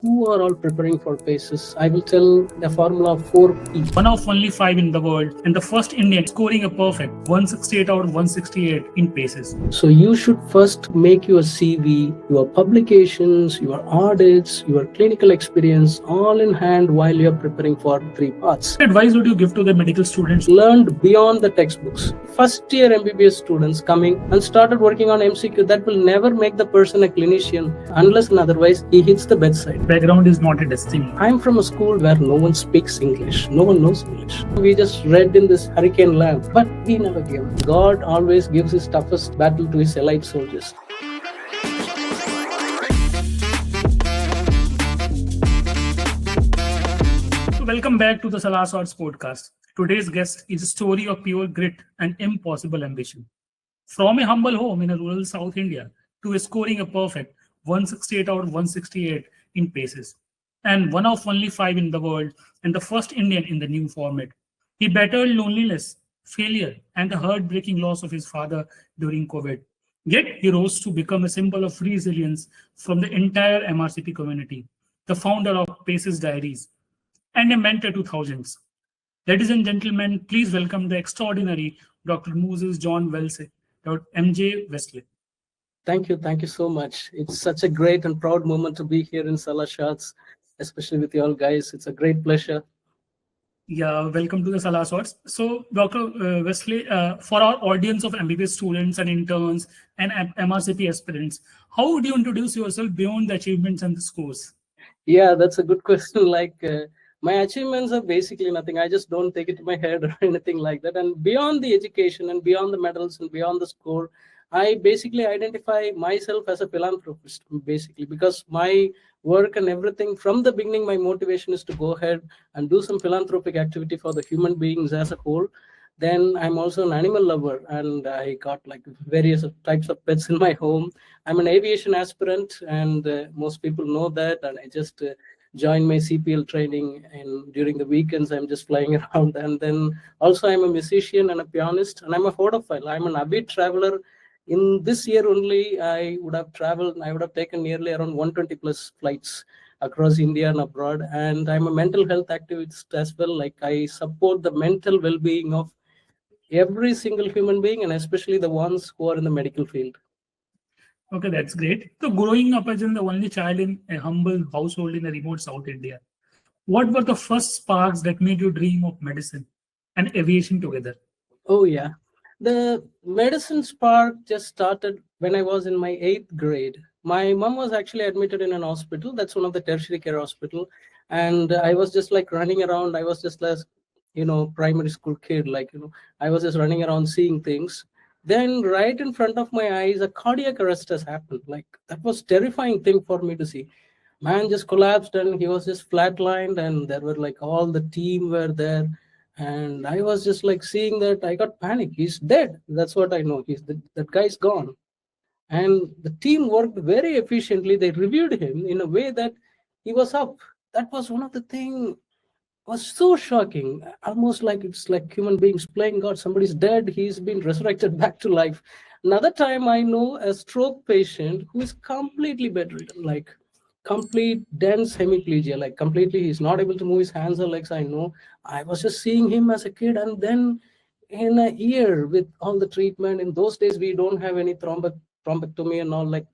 Who are all preparing for PACES? I will tell the formula of 4P. One of only 5 in the world and the first Indian scoring a perfect 168 out of 168 in PACES. So you should first make your CV, your publications, your audits, your clinical experience all in hand while you're preparing for 3 parts. What advice would you give to the medical students? Learned beyond the textbooks. First year MBBS students coming and started working on MCQ, that will never make the person a clinician unless and otherwise he hits the bedside. Background is not a destiny. I'm from a school where no one speaks English. No one knows English. We just read in this hurricane lamp, but we never give. God always gives his toughest battle to his elite soldiers. So welcome back to the Salaah Shots podcast. Today's guest is a story of pure grit and impossible ambition. From a humble home in a rural South India to scoring a perfect 168 out of 168 in PACES, and one of only 5 in the world and the first Indian in the new format. He battled loneliness, failure, and the heartbreaking loss of his father during COVID. Yet he rose to become a symbol of resilience from the entire MRCP community, the founder of PACES Diaries, and a mentor to thousands. Ladies and gentlemen, please welcome the extraordinary Dr. Moses John Wesley, Dr. MJ Wesley. Thank you so much. It's such a great and proud moment to be here in Salaah Shots, especially with you all guys. It's a great pleasure. Yeah, welcome to the Salaah Shots. So, Dr. Wesley, for our audience of MBBS students and interns and MRCP aspirants, how would you introduce yourself beyond the achievements and the scores? Yeah, that's a good question. My achievements are basically nothing. I just don't take it to my head or anything like that. And beyond the education and beyond the medals and beyond the score, I basically identify myself as a philanthropist, basically, because my work and everything from the beginning, my motivation is to go ahead and do some philanthropic activity for the human beings as a whole. Then I'm also an animal lover, and I got like various types of pets in my home. I'm an aviation aspirant, and most people know that. And I just joined my CPL training, and during the weekends I'm just flying around. And then also I'm a musician and a pianist, and I'm a photophile. I'm an avid traveler. In this year only, I would have taken nearly around 120 plus flights across India and abroad. And I'm a mental health activist as well. Like, I support the mental well-being of every single human being, and especially the ones who are in the medical field. Okay, that's great. So, growing up as the only child in a humble household in a remote South India, what were the first sparks that made you dream of medicine and aviation together? Oh, yeah. The medicine spark just started when I was in my 8th grade. My mom was actually admitted in an hospital. That's one of the tertiary care hospital. And I was just like running around. I was just like, primary school kid. I was just running around seeing things. Then right in front of my eyes, a cardiac arrest has happened. Like, that was terrifying thing for me to see. Man just collapsed and he was just flatlined, and there were like all the team were there. And I was just like seeing that, I got panic. He's dead. That's what I know. That guy's gone. And the team worked very efficiently. They reviewed him in a way that he was up. That was one of the things was so shocking. Almost like it's like human beings playing God. Somebody's dead. He's been resurrected back to life. Another time I know a stroke patient who is completely bedridden, like complete dense hemiplegia, like completely he's not able to move his hands or legs. I know. I was just seeing him as a kid, and then in a year with all the treatment. In those days we don't have any thrombectomy and all, like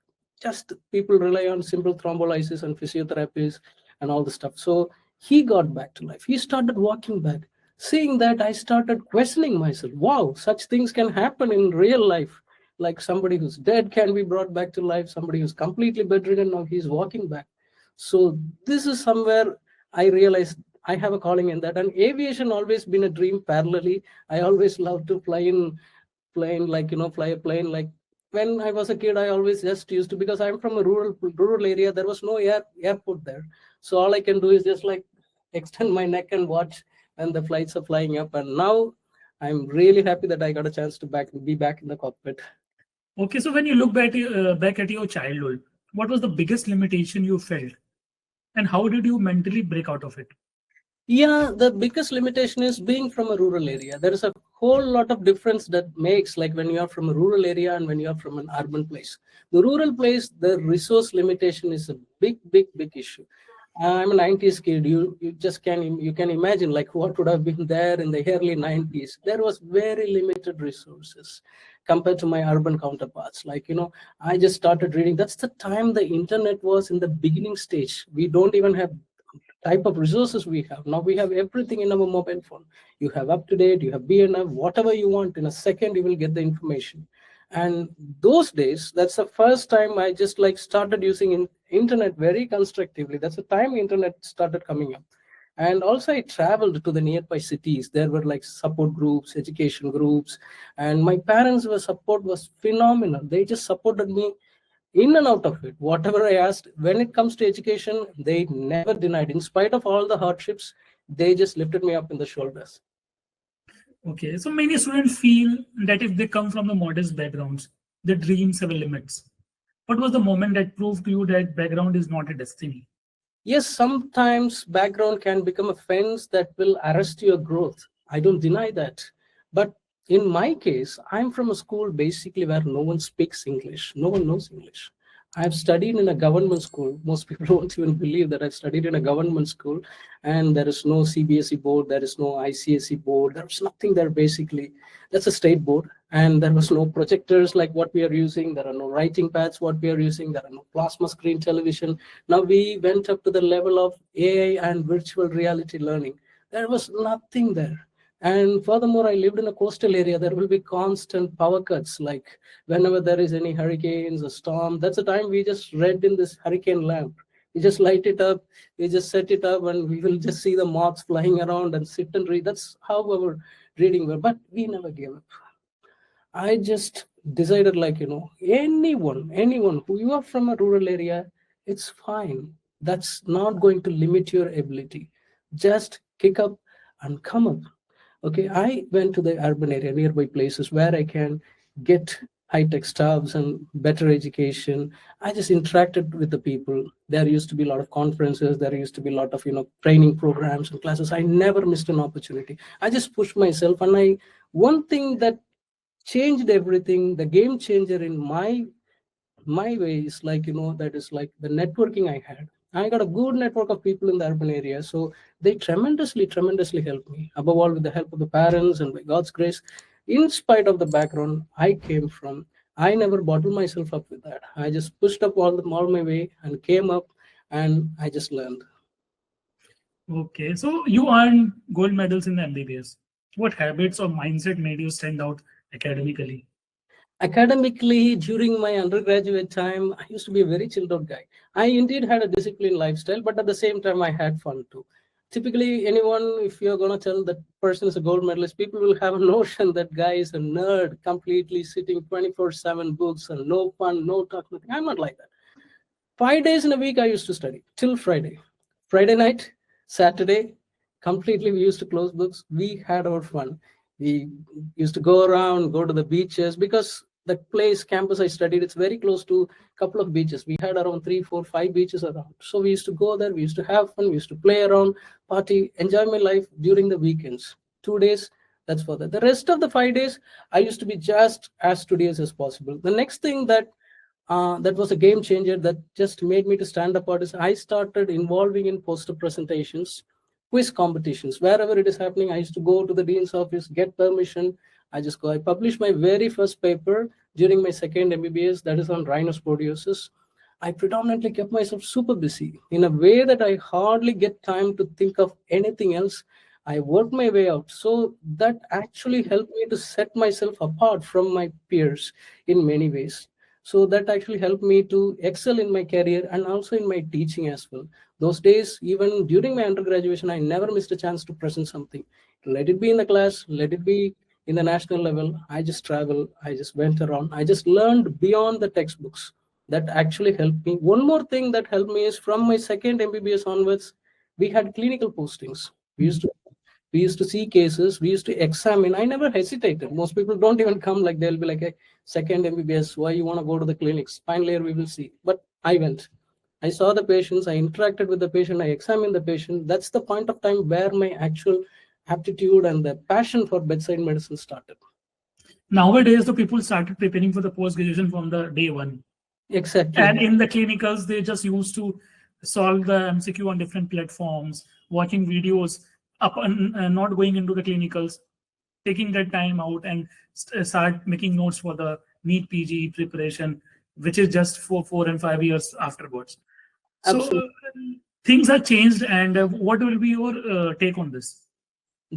just people rely on simple thrombolysis and physiotherapies and all the stuff. So he got back to life. He started walking back. Seeing that, I started questioning myself. Wow, such things can happen in real life. Like, somebody who's dead can be brought back to life. Somebody who's completely bedridden, now he's walking back. So this is somewhere I realized I have a calling in that. And aviation always been a dream parallelly. I always loved to fly in plane, fly a plane. Like, when I was a kid, I always just used to, because I'm from a rural area, there was no airport there. So all I can do is just like extend my neck and watch when the flights are flying up. And now I'm really happy that I got a chance to be back in the cockpit. Okay, so when you look back at your childhood, what was the biggest limitation you felt? And how did you mentally break out of it? Yeah, the biggest limitation is being from a rural area. There is a whole lot of difference that makes, like when you are from a rural area and when you are from an urban place. The rural place, the resource limitation is a big issue. I'm a 90s kid. You just can imagine like what would have been there in the early 90s. There was very limited resources compared to my urban counterparts. Like, I just started reading. That's the time the internet was in the beginning stage. We don't even have type of resources we have. Now we have everything in our mobile phone. You have UpToDate, you have BNF, whatever you want. In a second, you will get the information. And those days, that's the first time I just like started using internet very constructively. That's the time internet started coming up. And also I traveled to the nearby cities. There were like support groups, education groups, and my parents' support was phenomenal. They just supported me in and out of it. Whatever I asked, when it comes to education, they never denied. In spite of all the hardships, they just lifted me up in the shoulders. Okay, so many students feel that if they come from the modest backgrounds, their dreams have limits. What was the moment that proved to you that background is not a destiny? Yes, sometimes background can become a fence that will arrest your growth. I don't deny that. But in my case, I'm from a school basically where no one speaks English. No one knows English. I've studied in a government school. Most people won't even believe that I've studied in a government school, and there is no CBSE board, there is no ICSE board, there's nothing there basically. That's a state board, and there was no projectors like what we are using. There are no writing pads what we are using. There are no plasma screen television. Now we went up to the level of AI and virtual reality learning. There was nothing there. And furthermore, I lived in a coastal area. There will be constant power cuts. Like whenever there is any hurricanes, a storm, that's the time we just read in this hurricane lamp. We just light it up, we just set it up, and we will just see the moths flying around and sit and read. That's how our reading were. But we never gave up. I just decided like, anyone who you are from a rural area, it's fine. That's not going to limit your ability. Just kick up and come up. Okay, I went to the urban area, nearby places where I can get high-tech stuffs and better education. I just interacted with the people. There used to be a lot of conferences. There used to be a lot of, training programs and classes. I never missed an opportunity. I just pushed myself. And one thing that changed everything, the game changer in my way is like, that is like the networking I had. I got a good network of people in the urban area. So they tremendously helped me, above all with the help of the parents and by God's grace. In spite of the background I came from, I never bottled myself up with that. I just pushed up all my way and came up, and I just learned. Okay, so you earned gold medals in the MBBS. What habits or mindset made you stand out academically? Academically, during my undergraduate time, I used to be a very chilled out guy. I indeed had a disciplined lifestyle, but at the same time, I had fun too. Typically, anyone, if you're going to tell that person is a gold medalist, people will have a notion that guy is a nerd, completely sitting 24/7 books and no fun, no talk, nothing. I'm not like that. 5 days in a week, I used to study till Friday. Friday night, Saturday, completely we used to close books. We had our fun. We used to go around, go to the beaches, because the campus I studied, it's very close to a couple of beaches. We had around 3, 4, 5 beaches around. So we used to go there, we used to have fun, we used to play around, party, enjoy my life during the weekends. 2 days, that's for that. The rest of the 5 days, I used to be just as studious as possible. The next thing that was a game changer that just made me to stand apart is I started involving in poster presentations, quiz competitions. Wherever it is happening, I used to go to the dean's office, get permission. I just go. I published my very first paper during my second MBBS, that is on rhinosporidiosis. I predominantly kept myself super busy in a way that I hardly get time to think of anything else. I worked my way out. So that actually helped me to set myself apart from my peers in many ways. So that actually helped me to excel in my career and also in my teaching as well. Those days, even during my undergraduation, I never missed a chance to present something. Let it be in the class, let it be in the national level. I just traveled, I just went around, I just learned beyond the textbooks. That actually helped me. One more thing that helped me is from my second MBBS onwards, we had clinical postings. We used to see cases, we used to examine. I never hesitated. Most people don't even come, like they'll be like, hey, second MBBS, why you want to go to the clinics? Final year, we will see. But I went. I saw the patients, I interacted with the patient, I examined the patient. That's the point of time where my actual aptitude and the passion for bedside medicine started. Nowadays, the people started preparing for the post-graduation from the day one. Exactly. And in the clinicals, they just used to solve the MCQ on different platforms, watching videos up and not going into the clinicals, taking that time out and start making notes for the NEET PG preparation, which is just for 4 and 5 years afterwards. So things are changed, and what will be your take on this?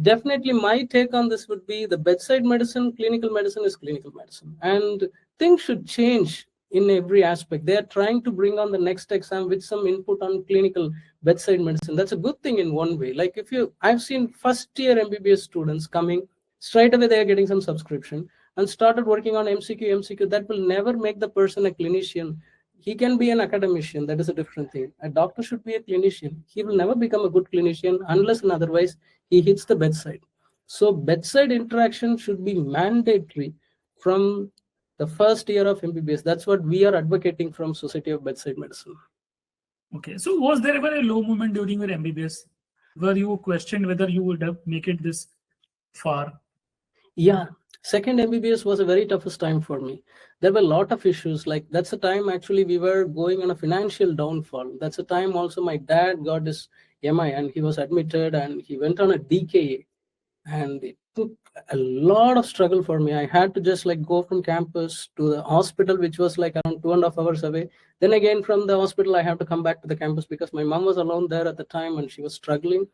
Definitely, my take on this would be the bedside medicine, clinical medicine is clinical medicine, and things should change in every aspect. They are trying to bring on the next exam with some input on clinical bedside medicine. That's a good thing in one way. Like I've seen first year MBBS students coming straight away, they are getting some subscription and started working on MCQ. That will never make the person a clinician. He can be an academician, that is a different thing. A doctor should be a clinician. He will never become a good clinician unless and otherwise he hits the bedside. So bedside interaction should be mandatory from the first year of MBBS. That's what we are advocating from Society of Bedside Medicine. Okay, so was there ever a low moment during your MBBS where you questioned whether you would have make it this far? Yeah, second MBBS was a very toughest time for me. There were a lot of issues. Like that's the time actually we were going on a financial downfall. That's the time also my dad got his MI and he was admitted and he went on a DKA. And it took a lot of struggle for me. I had to just like go from campus to the hospital, which was like around 2.5 hours away. Then again from the hospital, I have to come back to the campus because my mom was alone there at the time and she was struggling.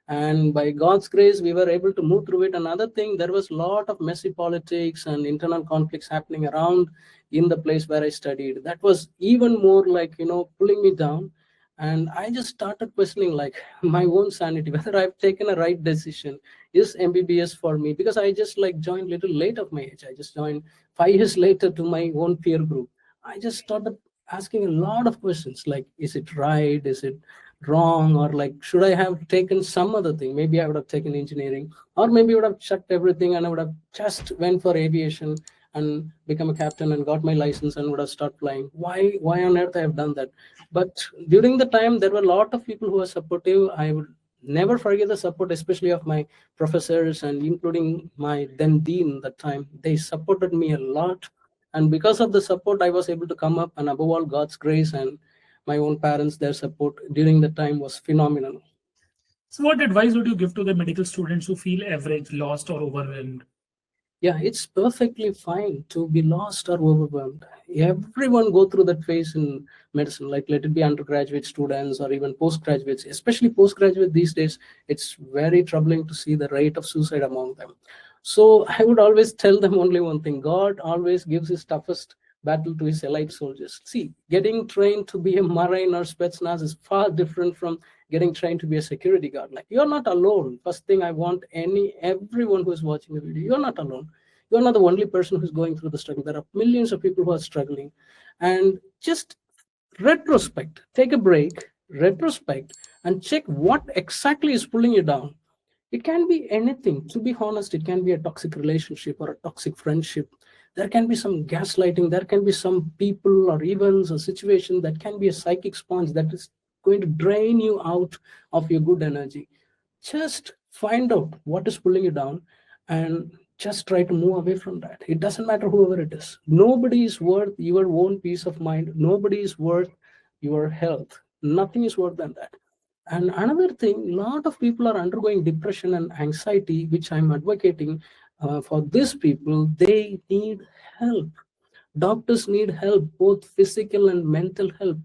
And by God's grace, we were able to move through it. Another thing, there was a lot of messy politics and internal conflicts happening around in the place where I studied. That was even more like, pulling me down. And I just started questioning like my own sanity, whether I've taken a right decision. Is MBBS for me? Because I just like joined a little late of my age. I just joined 5 years later to my own peer group. I just started asking a lot of questions like, is it right? Is it wrong? Or like, should I have taken some other thing? Maybe I would have taken engineering, or maybe I would have chucked everything and I would have just went for aviation and become a captain and got my license and would have started flying. Why on earth I have done that? But during the time, there were a lot of people who were supportive. I would never forget the support, especially of my professors and including my then dean that time. They supported me a lot. And because of the support, I was able to come up, and above all, God's grace and my own parents, their support during the time was phenomenal. So what advice would you give to the medical students who feel average, lost, or overwhelmed? Yeah, it's perfectly fine to be lost or overwhelmed. Everyone go through that phase in medicine, like let it be undergraduate students or even postgraduates, especially postgraduate these days. It's very troubling to see the rate of suicide among them. So I would always tell them only one thing: God always gives his toughest battle to his elite soldiers. See, getting trained to be a Marine or Spetsnaz is far different from getting trained to be a security guard. Like, you're not alone. First thing I want everyone who is watching the video, you're not alone. You're not the only person who's going through the struggle. There are millions of people who are struggling. And just retrospect, take a break, retrospect, and check what exactly is pulling you down. It can be anything. To be honest, it can be a toxic relationship or a toxic friendship. There can be some gaslighting. There can be some people or events or situation that can be a psychic sponge that is going to drain you out of your good energy. Just find out what is pulling you down and just try to move away from that. It doesn't matter whoever it is. Nobody is worth your own peace of mind. Nobody is worth your health. Nothing is worth than that. And another thing, a lot of people are undergoing depression and anxiety, which I'm advocating for these people. They need help. Doctors need help, both physical and mental help.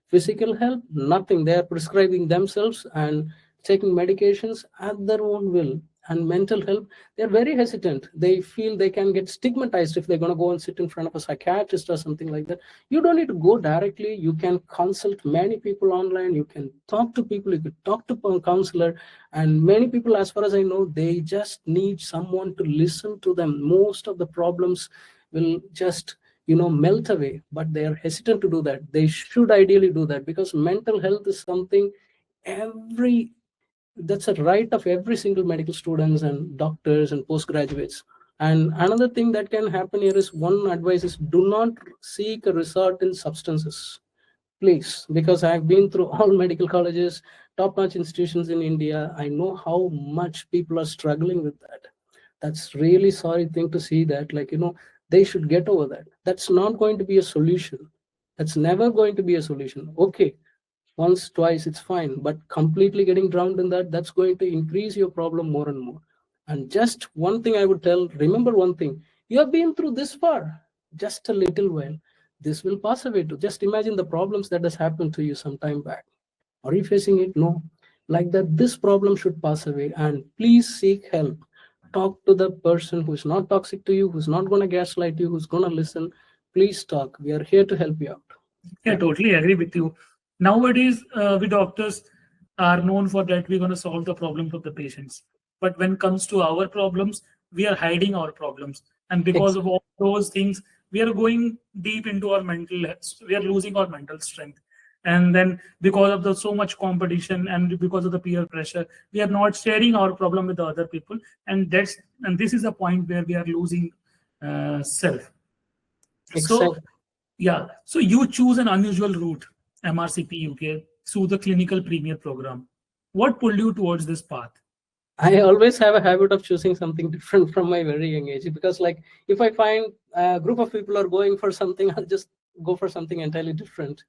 Physical help, nothing. They are prescribing themselves and taking medications at their own will. And mental health, they're very hesitant. They feel they can get stigmatized if they're going to go and sit in front of a psychiatrist or something like that. You don't need to go directly. You can consult many people online. You can talk to people. You could talk to a counselor. And many people, as far as I know, they just need someone to listen to them. Most of the problems will just melt away, but they are hesitant to do that. They should ideally do that, because mental health is something that's a right of every single medical students and doctors and postgraduates. And another thing that can happen here is, one advice is, do not seek a resort in substances, please, because I've been through all medical colleges, top-notch institutions in India. I know how much people are struggling with that. That's really sorry thing to see that, they should get over that. That's not going to be a solution. That's never going to be a solution. Okay, once, twice, it's fine. But completely getting drowned in that, that's going to increase your problem more and more. And just one thing I would tell, remember one thing, you have been through this far, just a little while. This will pass away too. Just imagine the problems that has happened to you some time back. Are you facing it? No. Like that, this problem should pass away. And please seek help. Talk to the person who is not toxic to you, who's not going to gaslight you, who's going to listen. Please talk. We are here to help you out. Yeah, totally agree with you. Nowadays, we doctors are known for that we're going to solve the problems of the patients. But when it comes to our problems, we are hiding our problems. And because of all those things, we are going deep into our mental health. We are losing our mental strength. And then because of the so much competition and because of the peer pressure, we are not sharing our problem with the other people. And this is a point where we are losing self. So, yeah, so you choose an unusual route, MRCP UK, through the clinical premier program. What pulled you towards this path? I always have a habit of choosing something different from my very young age, because like if I find a group of people are going for something, I'll just go for something entirely different.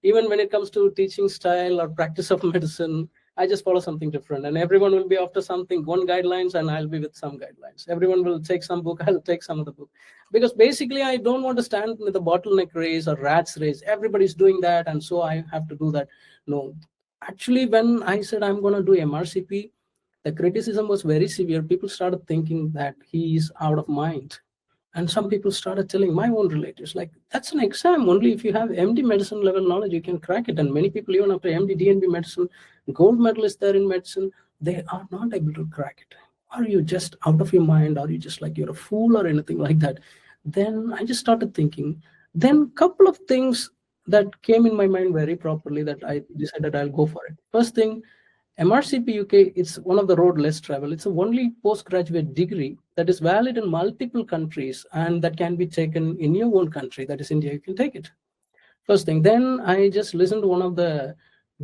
Even when it comes to teaching style or practice of medicine, I just follow something different, and everyone will be after something, one guidelines, and I'll be with some guidelines. Everyone will take some book, I'll take some other book, because basically I don't want to stand with a bottleneck race or rats race. Everybody's doing that, and so I have to do that. No, actually, when I said I'm going to do MRCP, the criticism was very severe. People started thinking that he is out of mind. And some people started telling, my own relatives, like, that's an exam. Only if you have MD medicine level knowledge, you can crack it. And many people, even after MD, DNB medicine, gold medalists there in medicine, they are not able to crack it. Are you just out of your mind? Are you just like you're a fool or anything like that? Then I just started thinking. Then a couple of things that came in my mind very properly that I decided I'll go for it. First thing, MRCP UK, it's one of the road less travel. It's the only postgraduate degree that is valid in multiple countries and that can be taken in your own country, that is India. You can take it. First thing. Then I just listened to one of the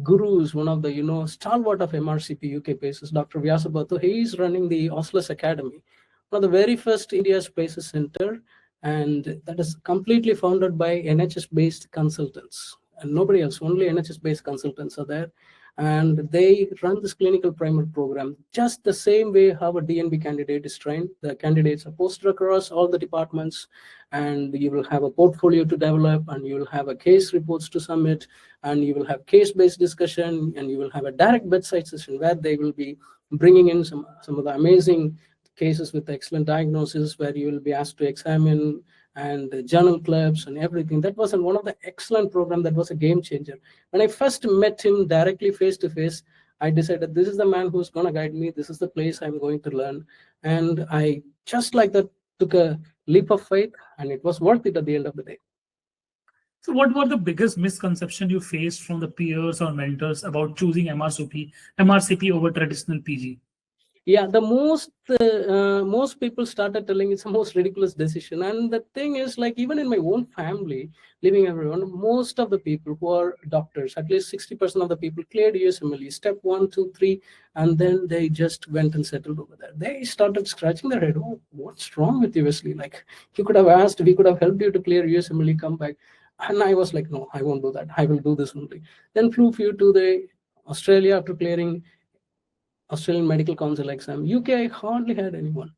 gurus, one of the stalwart of MRCP UK PACES, Dr. Vyasabhathu. He is running the Oslos Academy, one of the very first India's PACES center, and that is completely founded by NHS-based consultants and nobody else. Only NHS-based consultants are there. And they run this clinical primer program just the same way how a DNB candidate is trained. The candidates are posted across all the departments, and you will have a portfolio to develop, and you will have a case reports to submit, and you will have case-based discussion, and you will have a direct bedside session where they will be bringing in some of the amazing cases with excellent diagnosis, where you will be asked to examine, and journal clubs and everything. That was one of the excellent program. That was a game changer. When I first met him directly face to face, I decided this is the man who's going to guide me. This is the place I'm going to learn. And I just like that took a leap of faith, and it was worth it at the end of the day. So what were the biggest misconception you faced from the peers or mentors about choosing MRCP over traditional PG? Yeah, the most people started telling it's the most ridiculous decision. And the thing is, like, even in my own family, living everyone, most of the people who are doctors, at least 60% of the people cleared USMLE, step 1, 2, 3, and then they just went and settled over there. They started scratching their head. Oh, what's wrong with you, Wesley? Like, you could have asked, we could have helped you to clear USMLE, come back. And I was like, no, I won't do that. I will do this only. Then flew few to the Australia after clearing Australian Medical Council exam. UK, I hardly had anyone.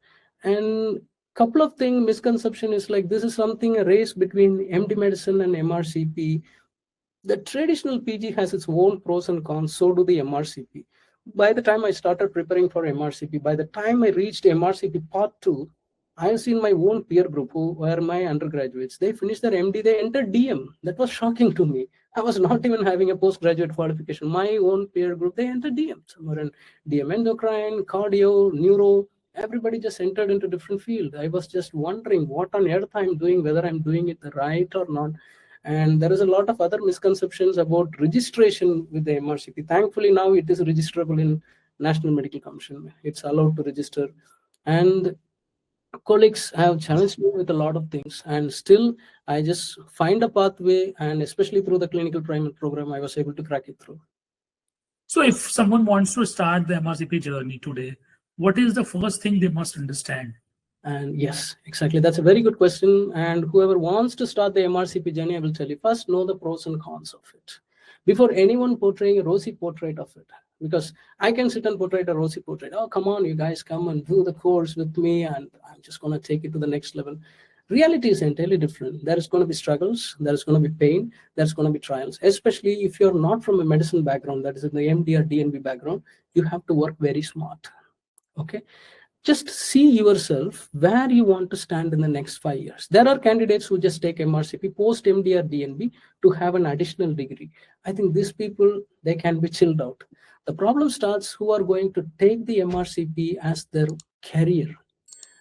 And couple of things, misconception is like, this is something, a race between MD medicine and MRCP. The traditional PG has its own pros and cons, so do the MRCP. By the time I started preparing for MRCP, by the time I reached MRCP Part 2, I've seen my own peer group who were my undergraduates. They finished their MD, they entered DM. That was shocking to me. I was not even having a postgraduate qualification. My own peer group, they entered DM. Some were in DM endocrine, cardio, neuro. Everybody just entered into different field. I was just wondering what on earth I'm doing, whether I'm doing it right or not. And there is a lot of other misconceptions about registration with the MRCP. Thankfully, now it is registrable in National Medical Commission. It's allowed to register. And colleagues have challenged me with a lot of things, and still I just find a pathway, and especially through the clinical primer program, I was able to crack it through. So if someone wants to start the MRCP journey today, what is the first thing they must understand? And yes, exactly. That's a very good question. And whoever wants to start the MRCP journey, I will tell you, first know the pros and cons of it. before anyone portraying a rosy portrait of it. Because I can sit and portray a rosy portrait. Oh, come on, you guys, come and do the course with me, and I'm just going to take it to the next level. Reality is entirely different. There is going to be struggles, there is going to be pain, there's going to be trials. Especially if you're not from a medicine background, that is in the MD or DNB background, you have to work very smart. Okay, just see yourself where you want to stand in the next 5 years. There are candidates who just take MRCP post MD or DNB to have an additional degree. I think these people, they can be chilled out. The problem starts who are going to take the MRCP as their career,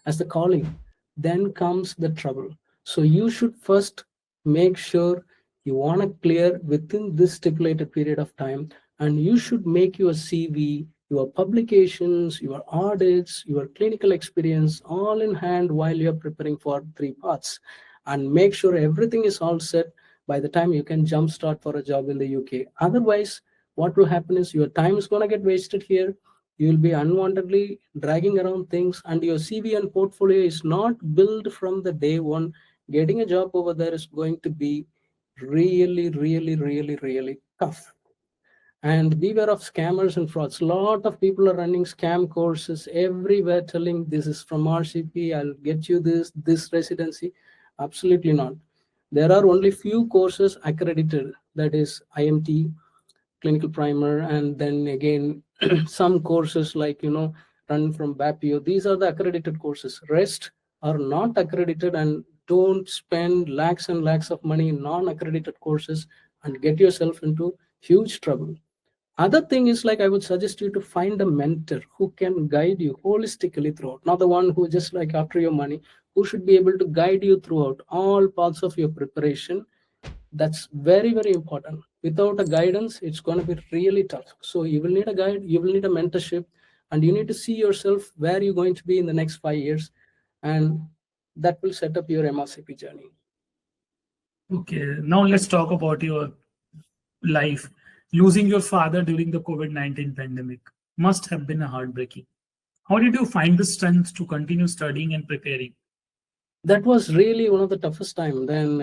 as the calling. Then comes the trouble. So you should first make sure you want to clear within this stipulated period of time, and you should make your CV, your publications, your audits, your clinical experience all in hand while you're preparing for 3 paths, and make sure everything is all set by the time you can jumpstart for a job in the UK. Otherwise, what will happen is your time is going to get wasted here. You will be unwantedly dragging around things, and your CV and portfolio is not built from the day one. Getting a job over there is going to be really, really, really, really tough. And beware of scammers and frauds. A lot of people are running scam courses everywhere telling this is from RCP, I'll get you this residency. Absolutely not. There are only few courses accredited, that is IMT, clinical primer, and then again some courses like run from BAPIO. These are the accredited courses. Rest are not accredited, and don't spend lakhs and lakhs of money in non-accredited courses and get yourself into huge trouble. Other thing is, like, I would suggest you to find a mentor who can guide you holistically throughout, not the one who just like after your money, who should be able to guide you throughout all parts of your preparation. That's very, very important. Without a guidance, it's going to be really tough. So you will need a guide, you will need a mentorship, and you need to see yourself where you're going to be in the next 5 years, and that will set up your MRCP journey. Okay, now let's talk about your life. Losing your father during the COVID-19 pandemic must have been a heartbreaking. How did you find the strength to continue studying and preparing? That was really one of the toughest time. Then,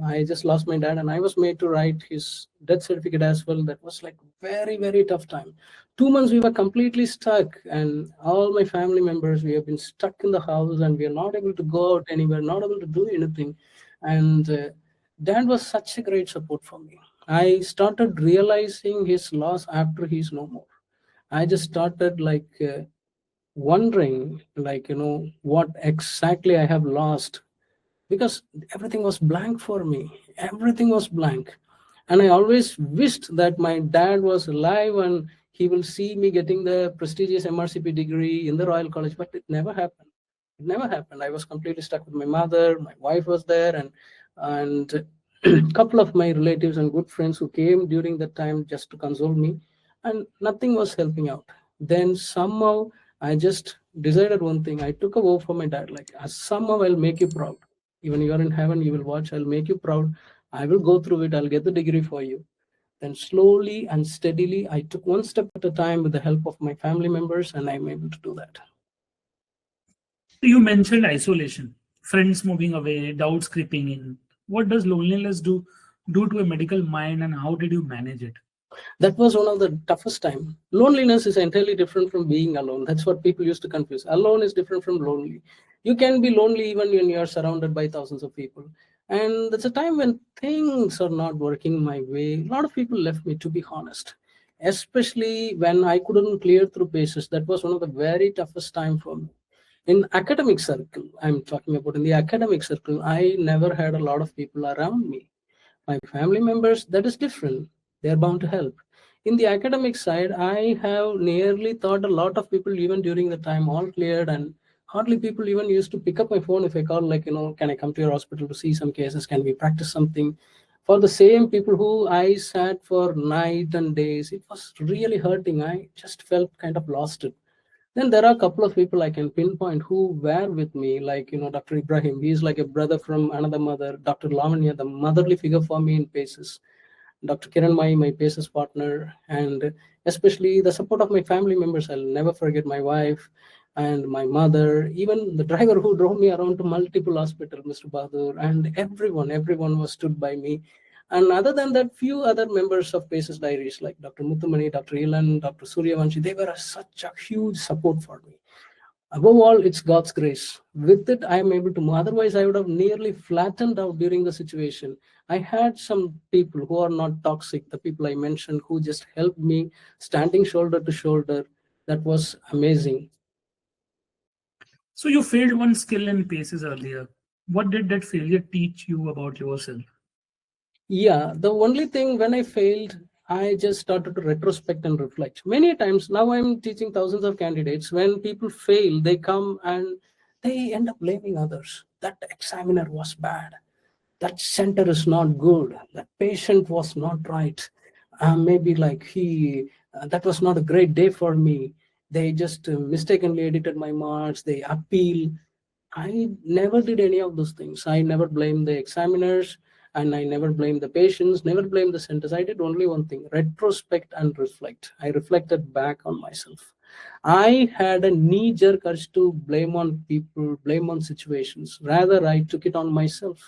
I just lost my dad, and I was made to write his death certificate as well. That was like very, very tough time. 2 months we were completely stuck, and all my family members, we have been stuck in the house, and we are not able to go out anywhere, not able to do anything. And dad was such a great support for me. I started realizing his loss after he's no more. I just started wondering, what exactly I have lost, because everything was blank for me. Everything was blank. And I always wished that my dad was alive and he will see me getting the prestigious MRCP degree in the Royal College, but it never happened. It never happened. I was completely stuck with my mother. My wife was there, and a couple of my relatives and good friends who came during that time just to console me, and nothing was helping out. Then somehow I just decided one thing. I took a vow for my dad, like, somehow I'll make you proud. Even you're in heaven, you will watch, I'll make you proud. I will go through it, I'll get the degree for you. Then slowly and steadily, I took one step at a time with the help of my family members, and I'm able to do that. You mentioned isolation, friends moving away, doubts creeping in. What does loneliness do to a medical mind, and how did you manage it? That was one of the toughest time. Loneliness is entirely different from being alone. That's what people used to confuse. Alone is different from lonely. You can be lonely even when you're surrounded by thousands of people. And that's a time when things are not working my way. A lot of people left me, to be honest. Especially when I couldn't clear through PACES. That was one of the very toughest time for me. In academic circle, I'm talking about in the academic circle, I never had a lot of people around me. My family members, that is different. They're bound to help. In the academic side, I have nearly thought a lot of people, even during the time, all cleared, and hardly people even used to pick up my phone if I call, like, can I come to your hospital to see some cases? Can we practice something? For the same people who I sat for night and days, it was really hurting. I just felt kind of lost it. Then there are a couple of people I can pinpoint who were with me, like, Dr. Ibrahim. He's like a brother from another mother. Dr. Lavanya, the motherly figure for me in PACES. Dr. Kiran Mai, my PACES partner, and especially the support of my family members. I'll never forget my wife and my mother, even the driver who drove me around to multiple hospitals, Mr. Bahadur, and everyone was stood by me. And other than that, few other members of PACES diaries like Dr. Muthamani, Dr. Ilan, Dr. Suryavanshi, they were such a huge support for me. Above all, it's God's grace. With it, I am able to move. Otherwise, I would have nearly flattened out during the situation. I had some people who are not toxic, the people I mentioned, who just helped me, standing shoulder to shoulder. That was amazing. So you failed one skill in PACES earlier. What did that failure teach you about yourself? Yeah, the only thing when I failed, I just started to retrospect and reflect. Many times now I'm teaching thousands of candidates. When people fail, they come and they end up blaming others. That examiner was bad. That center is not good. That patient was not right. Maybe like that was not a great day for me. They just mistakenly edited my marks. They appeal. I never did any of those things. I never blamed the examiners, and I never blamed the patients, never blamed the centers. I did only one thing: retrospect and reflect. I reflected back on myself. I had a knee-jerk urge to blame on people, blame on situations. Rather, I took it on myself.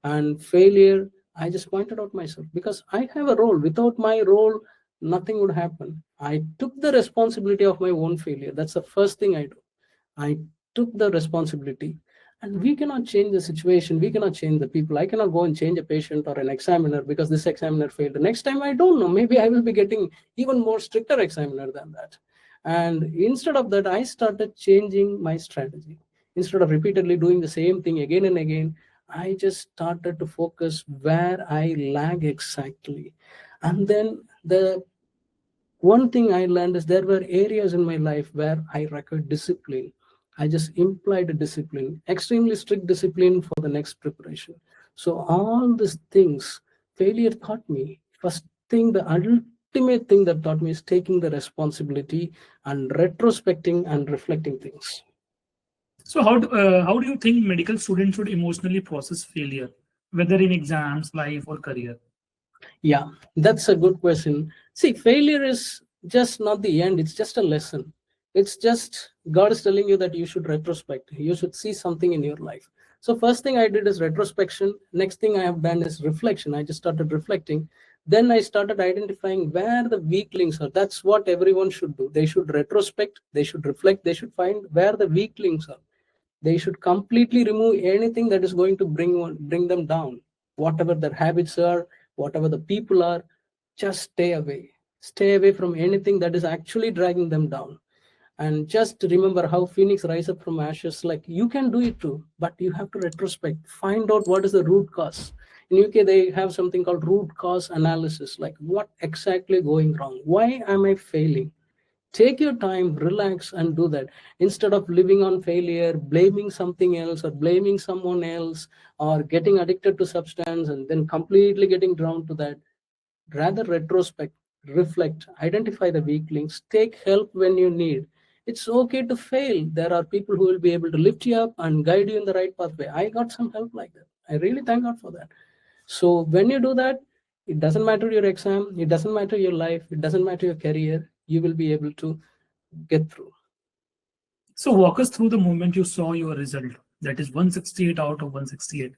And failure, I just pointed out myself because I have a role. Without my role, nothing would happen. I took the responsibility of my own failure. That's the first thing I do. I took the responsibility, and we cannot change the situation. We cannot change the people. I cannot go and change a patient or an examiner because this examiner failed. The next time, I don't know. Maybe I will be getting even more stricter examiner than that. And instead of that, I started changing my strategy. Instead of repeatedly doing the same thing again and again, I just started to focus where I lag exactly. And then the one thing I learned is there were areas in my life where I required discipline. I just implied a discipline, extremely strict discipline for the next preparation. So all these things, failure taught me. First thing, the ultimate thing that taught me is taking the responsibility and retrospecting and reflecting things. So how do you think medical students should emotionally process failure, whether in exams, life, or career? Yeah, that's a good question. See, failure is just not the end, it's just a lesson. It's just God is telling you that you should retrospect, you should see something in your life. So, first thing I did is retrospection. Next thing I have done is reflection. I just started reflecting. Then I started identifying where the weak links are. That's what everyone should do. They should retrospect, they should reflect, they should find where the weak links are. They should completely remove anything that is going to bring them down. Whatever their habits are, whatever the people are, just stay away. Stay away from anything that is actually dragging them down. And just remember how phoenix rise up from ashes. Like, you can do it too, but you have to retrospect, find out what is the root cause. In UK, they have something called root cause analysis. Like, what exactly going wrong? Why am I failing? Take your time, relax, and do that. Instead of living on failure, blaming something else or blaming someone else, or getting addicted to substance and then completely getting drawn to that, rather retrospect, reflect, identify the weak links, take help when you need. It's okay to fail. There are people who will be able to lift you up and guide you in the right pathway. I got some help like that. I really thank God for that. So when you do that, it doesn't matter your exam, it doesn't matter your life, it doesn't matter your career, you will be able to get through. So walk us through the moment you saw your result, that is 168 out of 168.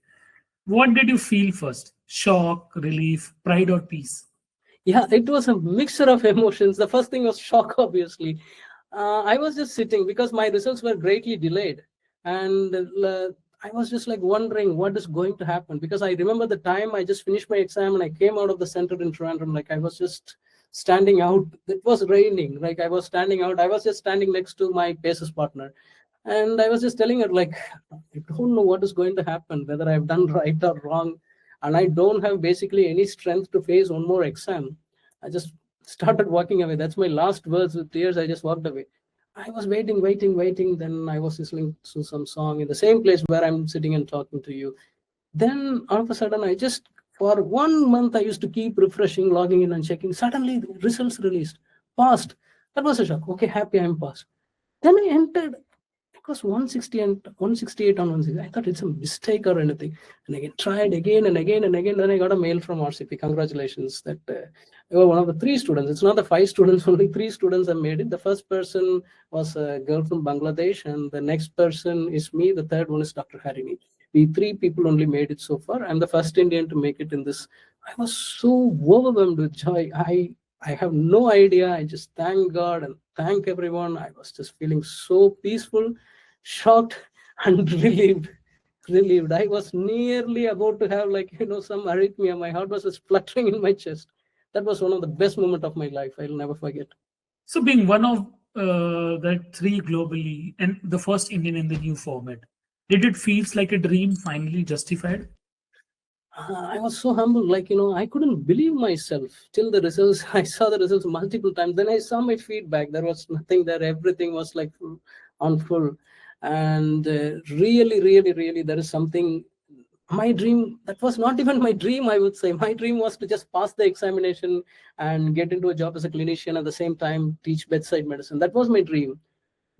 What did you feel first? Shock, relief, pride, or peace? Yeah, it was a mixture of emotions. The first thing was shock, obviously. I was just sitting because my results were greatly delayed. And I was just like wondering what is going to happen, because I remember the time I just finished my exam and I came out of the center in Toronto. Like, I was just standing out. It was raining. Like, I was standing out. I was just standing next to my PACES partner. And I was just telling her, like, I don't know what is going to happen, whether I've done right or wrong. And I don't have basically any strength to face one more exam. I just started walking away. That's my last words. With tears, I just walked away. I was waiting. Then I was listening to some song in the same place where I'm sitting and talking to you. Then all of a sudden, I just, for 1 month, I used to keep refreshing, logging in and checking. Suddenly, the results released. Passed. That was a shock. Okay, happy I'm passed. Then I entered. It was 160 and 168 on 160. I thought it's a mistake or anything. And again, tried again and again and again. Then I got a mail from RCP. Congratulations that you were one of the 3 students. It's not the 5 students, only 3 students have made it. The first person was a girl from Bangladesh, and the next person is me. The third one is Dr. Harini. We 3 people only made it so far. I'm the first Indian to make it in this I was so overwhelmed with joy. I have no idea. I just thank God and thank everyone. I was just feeling so peaceful, shocked, and relieved. I was nearly about to have, like, some arrhythmia. My heart was just fluttering in my chest. That was one of the best moments of my life. I'll never forget. So being one of that three globally and the first Indian in the new format, did it feels like a dream finally justified? I was so humbled, like, I couldn't believe myself till the results. I saw the results multiple times. Then I saw my feedback. There was nothing there. Everything was like full. And really, there is something. My dream, that was not even my dream, I would say. My dream was to just pass the examination and get into a job as a clinician, at the same time teach bedside medicine. That was my dream.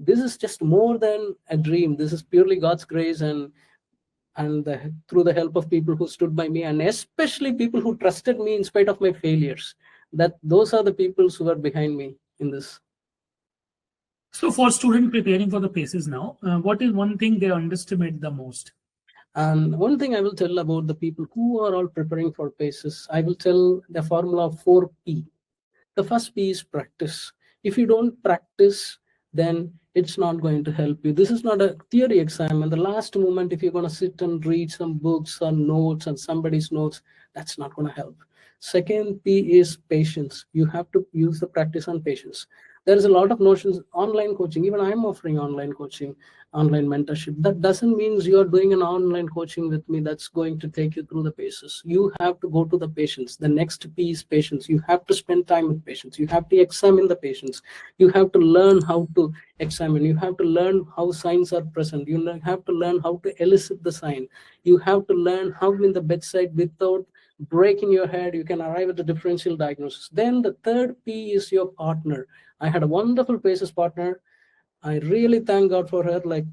This is just more than a dream. This is purely God's grace, and through the help of people who stood by me, and especially people who trusted me in spite of my failures. That those are the people who are behind me in this. So for students preparing for the PACES now, what is one thing they underestimate the most? And one thing I will tell about the people who are all preparing for PACES, I will tell the formula of 4P. The first P is practice. If you don't practice, then it's not going to help you. This is not a theory exam. And the last moment, if you're going to sit and read some books or notes and somebody's notes, that's not going to help. Second P is patience. You have to use the practice on patience. There is a lot of notions, online coaching. Even I'm offering online coaching, online mentorship. That doesn't mean you're doing an online coaching with me that's going to take you through the paces. You have to go to the patients. The next P is patience. You have to spend time with patients. You have to examine the patients. You have to learn how to examine. You have to learn how signs are present. You have to learn how to elicit the sign. You have to learn how in the bedside, without breaking your head, you can arrive at the differential diagnosis. Then the third P is your partner. I had a wonderful PACES partner. I really thank God for her. Like,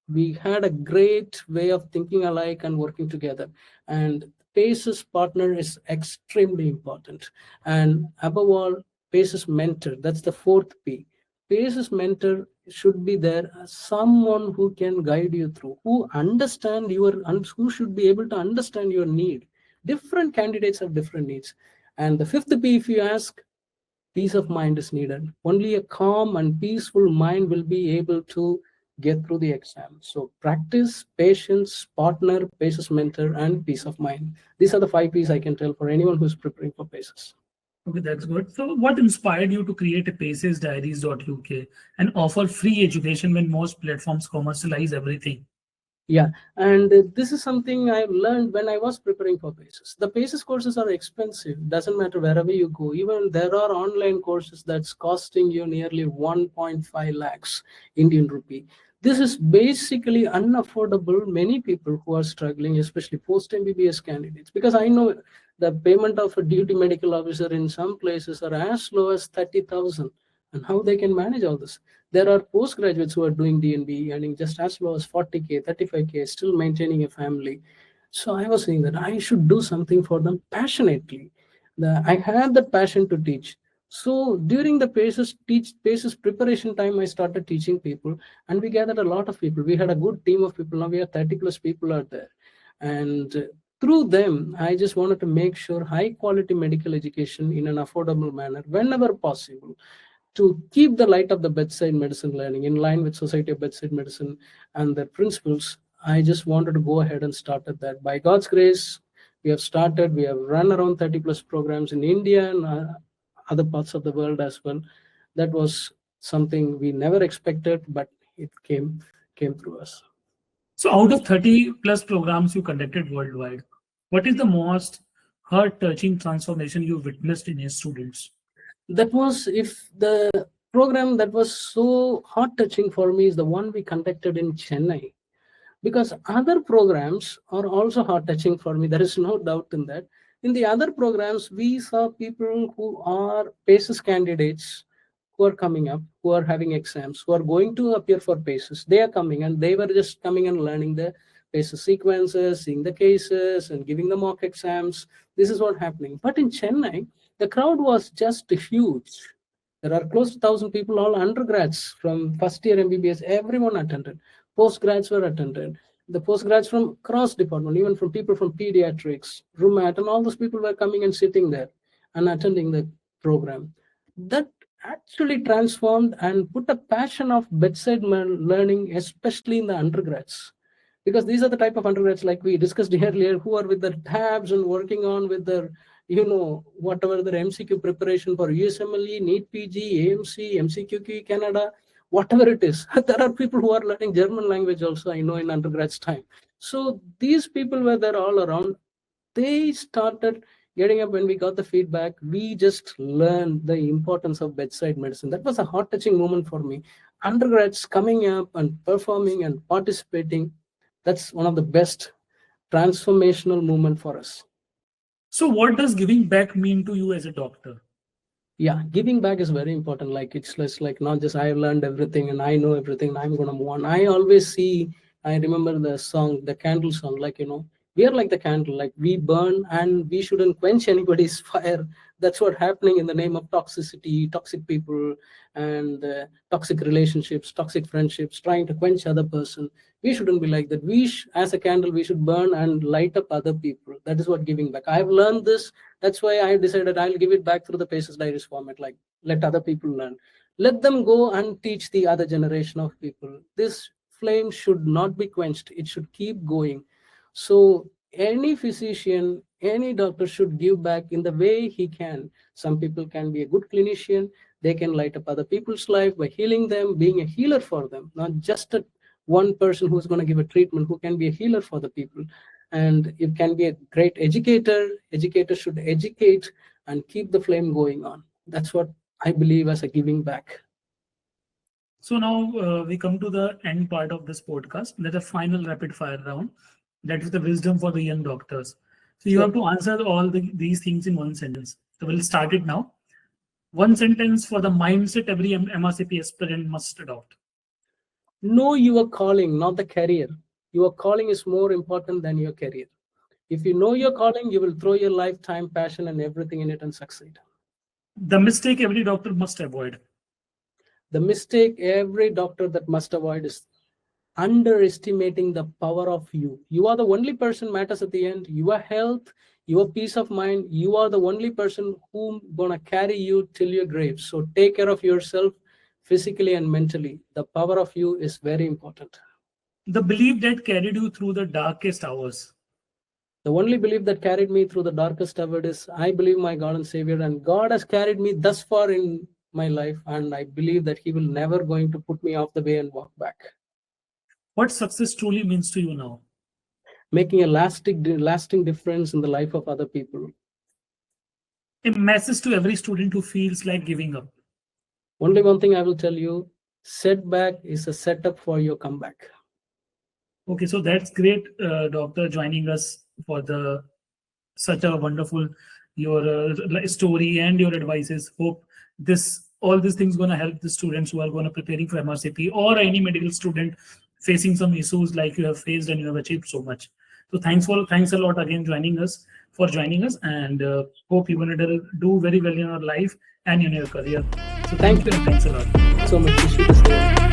we had a great way of thinking alike and working together. And PACES partner is extremely important. And above all, PACES mentor. That's the fourth P. PACES mentor should be there, someone who can guide you through, who understand who should be able to understand your need. Different candidates have different needs. And the fifth P, if you ask, peace of mind is needed. Only a calm and peaceful mind will be able to get through the exam. So practice, patience, partner, PACES mentor, and peace of mind. These are the 5 P's I can tell for anyone who's preparing for PACES. Okay, that's good. So what inspired you to create a pacesdiaries.uk and offer free education when most platforms commercialize everything? Yeah, and this is something I've learned when I was preparing for PACES. The PACES courses are expensive. Doesn't matter wherever you go. Even there are online courses that's costing you nearly 1.5 lakhs Indian rupee. This is basically unaffordable. Many people who are struggling, especially post-MBBS candidates, because I know the payment of a duty medical officer in some places are as low as 30,000, and how they can manage all this. There are postgraduates who are doing DNB earning just as low as 40K, 35K, still maintaining a family. So I was saying that I should do something for them passionately. I had that passion to teach. So during the PACES preparation time, I started teaching people, and we gathered a lot of people. We had a good team of people. Now we have 30 plus people out there. And through them, I just wanted to make sure high quality medical education in an affordable manner, whenever possible, to keep the light of the bedside medicine learning in line with Society of Bedside Medicine and their principles. I just wanted to go ahead and started that. By God's grace, we have run around 30 plus programs in India and other parts of the world as well. That was something we never expected, but it came through us. So out of 30 plus programs you conducted worldwide, what is the most heart-touching transformation you witnessed in your students? That was, if the program that was so heart-touching for me is the one we conducted in Chennai, because other programs are also heart-touching for me. There is no doubt in that. In the other programs, we saw people who are PACES candidates who are coming up, who are having exams, who are going to appear for PACES. They are coming, and they were just coming and learning the PACES sequences, seeing the cases, and giving the mock exams. This is what's happening. But in Chennai, the crowd was just huge. There are close to 1,000 people, all undergrads from first year MBBS. Everyone attended. Postgrads were attended. the postgrads from cross department, even from people from pediatrics, rheumat, and all those people were coming and sitting there and attending the program. That actually transformed and put a passion of bedside learning, especially in the undergrads. Because these are the type of undergrads, like we discussed earlier, who are with their tabs and working on with their, whatever their MCQ preparation for USMLE, NEET PG, AMC, MCQQ Canada, whatever it is. There are people who are learning German language also, I know, in undergrad's time. So these people were there all around. They started getting up when we got the feedback. We just learned the importance of bedside medicine. That was a heart-touching moment for me. Undergrads coming up and performing and participating, that's one of the best transformational moment for us. So what does giving back mean to you as a doctor? Yeah, giving back is very important. Like, it's less like not just I've learned everything and I know everything and I'm going to move on. I always see, I remember the song, the candle song, like, we are like the candle, like we burn and we shouldn't quench anybody's fire. That's what's happening in the name of toxicity, toxic people, and toxic relationships, toxic friendships, trying to quench other person. We shouldn't be like that. As a candle, we should burn and light up other people. That is what giving back. I've learned this. That's why I decided I'll give it back through the PACES Diaries format, like let other people learn. Let them go and teach the other generation of people. This flame should not be quenched. It should keep going. So any physician, any doctor should give back in the way he can. Some people can be a good clinician. They can light up other people's life by healing them, being a healer for them, not just one person who's going to give a treatment, who can be a healer for the people. And it can be a great educator. Educators should educate and keep the flame going on. That's what I believe as a giving back. So now we come to the end part of this podcast. That's a final rapid fire round. That is the wisdom for the young doctors. So you have to answer all these things in one sentence. So we'll start it now. One sentence for the mindset every MRCP aspirant must adopt. Know your calling, not the career. Your calling is more important than your career. If you know your calling, you will throw your lifetime, passion, and everything in it and succeed. The mistake every doctor must avoid. The mistake every doctor that must avoid is underestimating the power of you. You are the only person matters at the end. Your health, your peace of mind, you are the only person who's gonna carry you till your grave. So take care of yourself physically and mentally. The power of you is very important. The belief that carried you through the darkest hours. The only belief that carried me through the darkest hour is I believe my God and Savior, and God has carried me thus far in my life, and I believe that He will never going to put me off the way and walk back. What success truly means to you now? Making a lasting difference in the life of other people. A message to every student who feels like giving up. Only one thing I will tell you, setback is a setup for your comeback. Okay, so that's great, Doctor, joining us for such a wonderful your story and your advices. Hope all these things going to help the students who are going to preparing for MRCP or any medical student facing some issues like you have faced and you have achieved so much. So thanks a lot again joining us, and hope you're going to do very well in your life and in your career. So thank you and thanks a lot. So much.